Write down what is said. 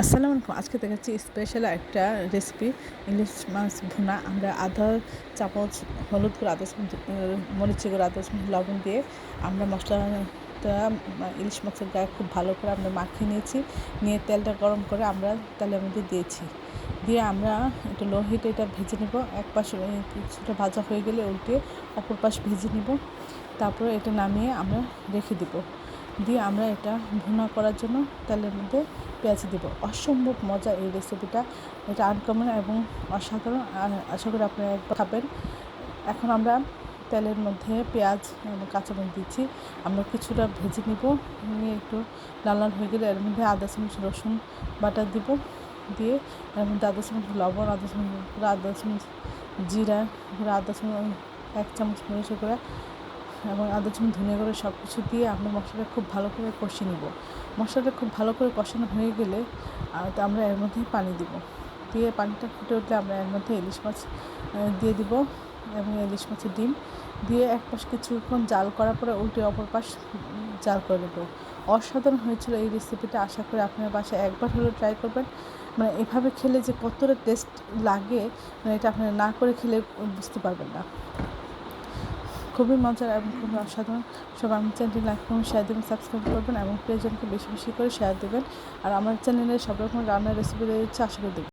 আসসালামু আলাইকুম। আজকে দেখাচ্ছি স্পেশাল একটা রেসিপি, ইলিশ মাছ ভুনা। আমরা আধা চামচ হলুদ গুঁড়ো, আধা চামচ মরিচের গুঁড়ো, আধা চামচ লবণ দিয়ে আমরা মশলাটা ইলিশ মাছের গায়ে খুব ভালো করে আমরা মাখিয়ে নিয়েছি। নিয়ে তেলটা গরম করে আমরা তেলের মধ্যে দিয়েছি। দিয়ে আমরা একটু লো হিটে এটা ভেজে নেব। এক পাশ কিছুটা ভাজা হয়ে গেলে উল্টে অপর পাশ ভেজে নেব। তারপরে এটা নামিয়ে আমরা রেখে দেব। দিয়ে আমরা এটা ভুনা করার জন্য তেলের মধ্যে পেঁয়াজ দেবো। অসম্ভব মজা এই রেসিপিটা, এটা আনকমন এবং অসাধারণ। আশা করি আপনারা একবার খাবেন। এখন আমরা তেলের মধ্যে পেঁয়াজ এবং কাঁচামরিচ দিচ্ছি। আমরা কিছুটা ভেজে নিব, নিয়ে একটু লাল লাল হয়ে গেলে এর মধ্যে আধা চামচ রসুন বাটা দিব। দিয়ে এর মধ্যে আধা চামচ লবণ, আধা চামচ গুঁড়া, আধা চামচ জিরা গুঁড়া, আধা চামচ 1 চামচ মরিচের গুঁড়া এবং আধা চামচ ধনিয়া গুঁড়ো সব কিছু দিয়ে আমরা মশলাটা খুব ভালো করে কষিয়ে নেব। মশলাটা খুব ভালো করে কষানো হয়ে গেলে আমরা এর মধ্যে পানি দিব। দিয়ে পানিটা ফুটে উঠলে আমরা এর মধ্যে ইলিশ মাছ দিয়ে দিব এবং ইলিশ মাছের ডিম দিয়ে এক পাশ কিছুক্ষণ জাল করার পরে উল্টে অপর পাশ জাল করে দেবো। অসাধারণ হয়েছিল এই রেসিপিটা। আশা করি আপনার বাসায় একবার হলেও ট্রাই করবেন। মানে এভাবে খেলে যে কতটা টেস্ট লাগে, মানে এটা আপনারা না করে খেলে বুঝতে পারবেন না। খুবই মজার এবং খুবই অসাধারণ। সবাই আমার চ্যানেলটি লাইক করুন, শেয়ার দেবেন, সাবস্ক্রাইব করবেন এবং প্রিয়জনকে বেশি বেশি করে শেয়ার দেবেন। আর আমার চ্যানেলে সব রকম রান্নার রেসিপি রয়েছে, আশা করি দেখবেন।